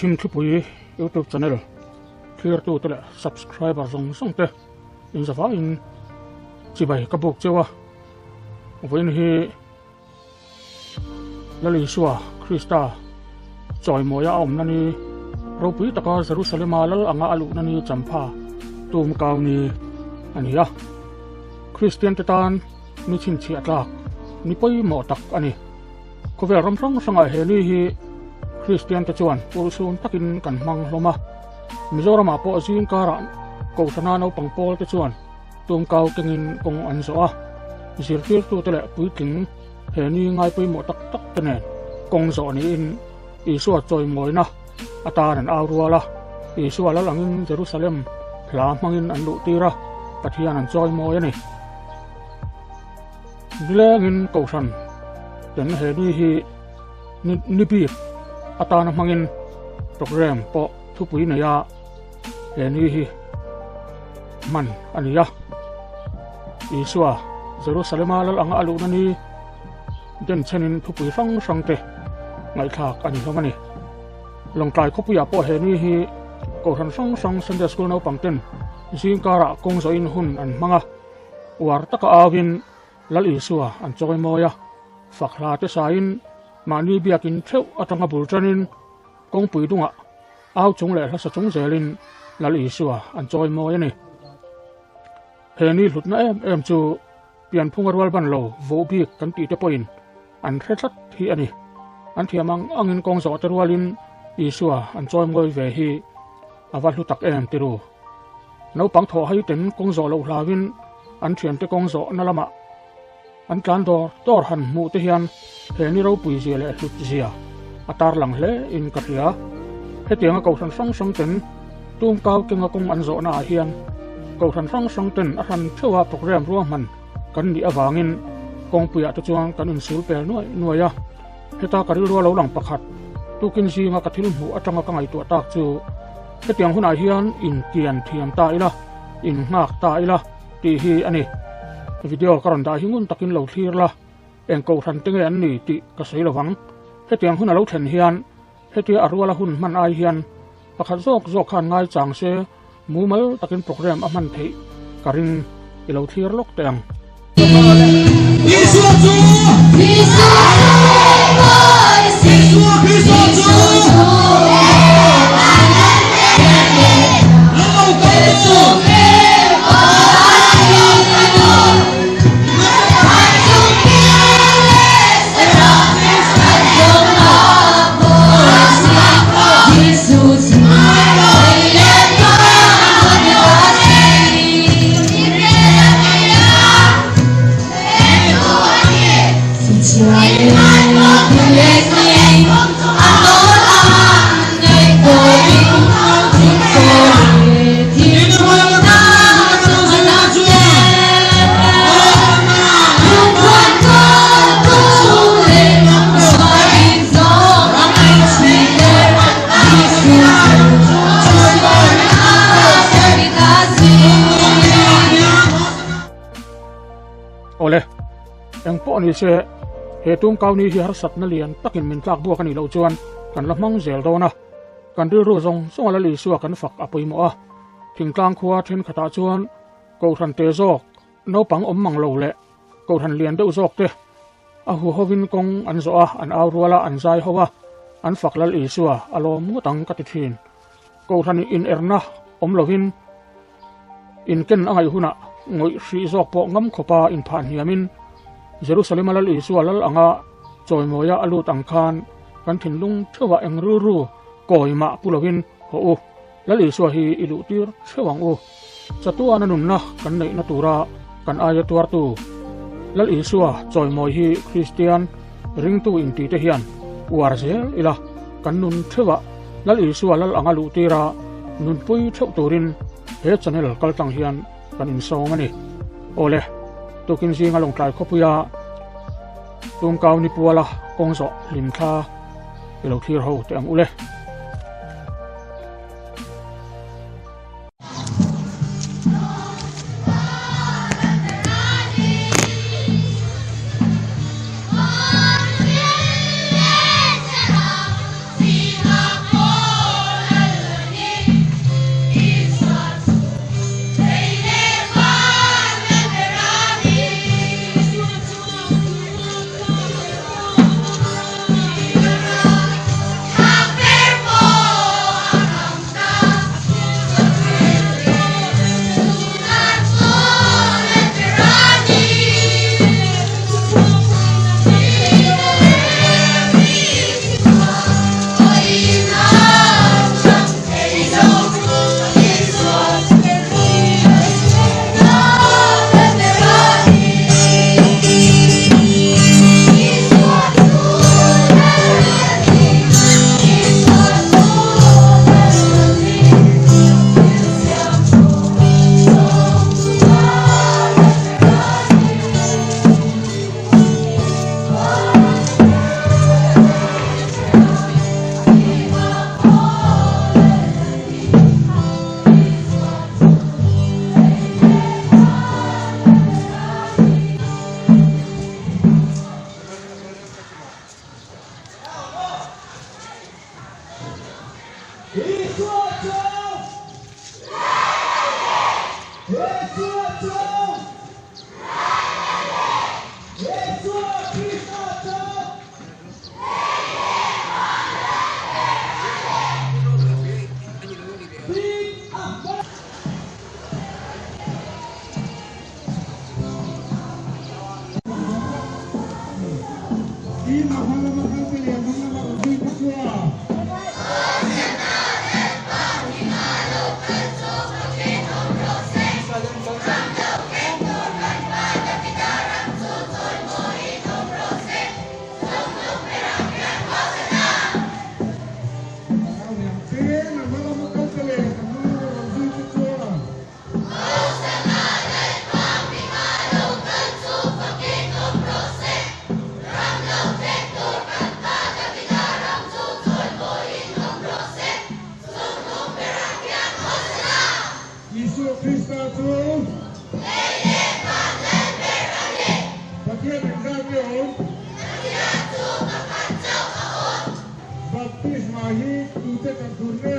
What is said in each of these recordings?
thim thupui YouTube channel clear tu tele subscriber zong te in zawa in chibai kabuk chewa voin hi lali suwa Krista choi moya om nani ropui taka Jerusalem alal anga alu nani champha tum kaw ni ania Christian tetan ni chin chi atlak ni poi mo tak ani kovel ram rang sanga he ni hi Christian te chuan pulsun takin kan mang loma Mizoram po azin kara ko sana no pangpol te chuan tum kaw kengin kong anzo a zirtir tu tele puiking he ni ngai poi mo tak tak tene kong zo ni in isua choi moina ataran awruala isua la langin Jerusalem la mangin an lu tira pathian an choi moi ani dilengin ko san ten he ni hi ni bi atana mangin program po thupui na ya he ni hi man ania isua Jerusalem alal anga alu nani den chenin thupui sang te ngai thak ani homani longkai khopuya po he ni hi ko han sang Sunday school no pangten jingkara kong zo in hun an manga war taka awin lal isua an choi moya fakla te sain mani biakin theu atanga bulchanin kong pui dunga aw chung le hla sa chung zelin lal isua an choi moya ni he ni hlutna em chu pian phungarwal ban lo vo bi kan ti te point an threthat hi ani an thiamang angin kong zo terwalin isua an choi moi ve hi awal hlutak em tiru no pang tho hai ten kong zo lo hlawin an thiam te kong zo nalama an tlan dor han mu te hian he ni ro pui zele hlut zia atar lang hle in karia he tianga ko san sang ten tum kaw kenga kong an zo na hian ko san sang ten a han thewa program ruam man kan ni awangin kong puya to chuang kan in sul pel noya heta karil ro lo lang pakhat tukin si nga kathil mu atanga ka ngai tu tak chu hetiang huna hian in kian thiam ta ila in ngak ta ila ti hi ani video karon da hingun takin lo thlir la eng ko than tenge an ni ti ka sei lawang hetiang huna lo then hian hetia arwala hun man ai hian pakhat zok khan ngai chang se mu mal takin program a man thei karin ilo thlir lok teng ole eng po ni se he tum kaw ni hi har sat na lian takin min tlak buak ani lo chuan kan lamang zel dona kan ri ro zong la li suwa kan fak apoi mo a thingtlang khuwa then khata chuan ko than te zok no pang om mang lo le ko than lian deuh zok te a hu hovin kong an zo a an awruala an zai howa an fak lal isua alo mu tang ka ti thin ko than in erna om lovin in ken angai huna ngoi hri zok po ngam khopa in phan hiamin Jerusalem alal isua lal anga choi moya alu tang khan kan thinlung thewa eng ru koima pulovin ho u lal isua hi ilu tir thewang u chatu ananum na kan nei na tura kan aya tuar tu lal isua choi moi hi Christian ring tu in ti te hian warzel ila kan nun thewa lal isua lal anga lu tira nun pui theu turin he channel kaltang hian kan in song ani ole tukin jinga long tlai khopuya tum kaw ni puala kongzo lim tha ilo thir ho te ang ule Isu Krista tu Bagian yang kami Baptis mahi Tute kanturnya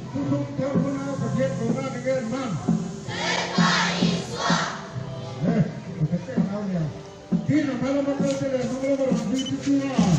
Tulung karuna bagian kona dengan man Betul tahu ya Kina malam malam tele malam malam itu tua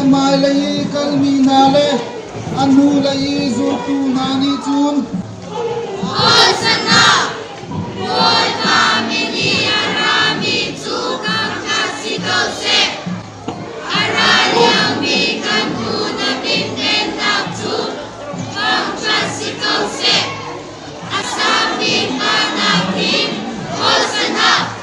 Malay kalminale anulay zutu nani tun Hosanna! Voi family arami tukang kasikose Araliang bikan tuna bingen naktu Kang kasikose Asabi manakim Hosanna!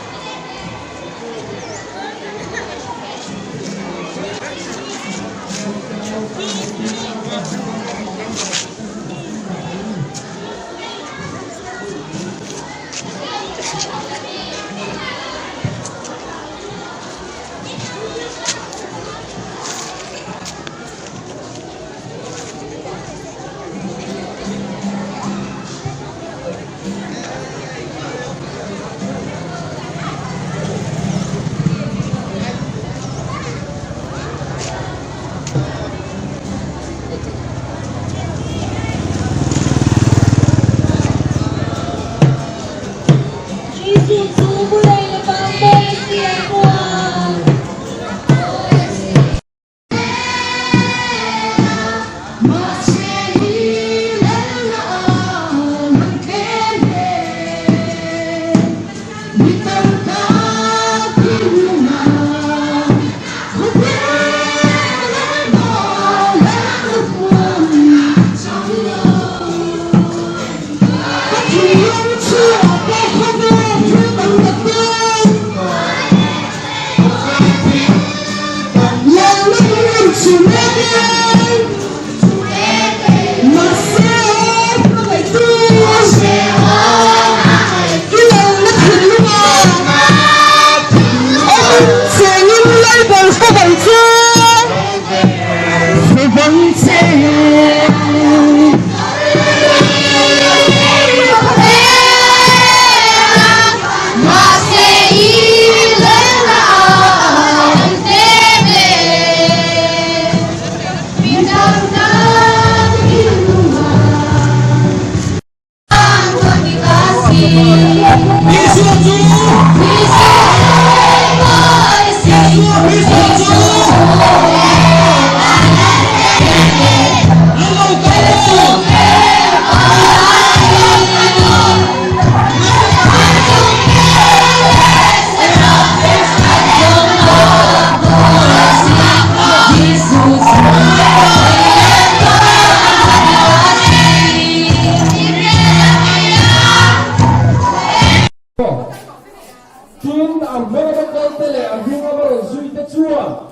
Tun ang mga tele ang bunga baron suite chua.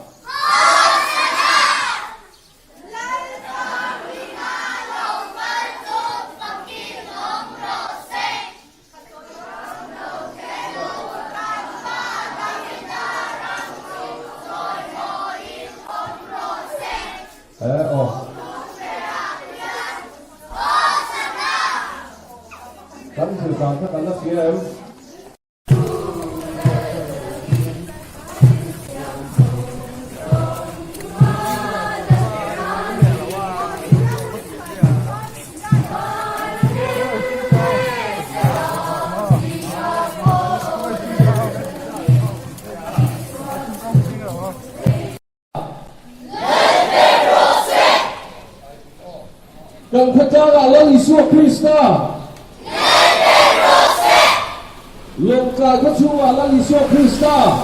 Kanสื่อสารกันแล้วเสียแล้ว ngalan Yesus Kristus. Longkang ko sa ngalan Yesus Kristus.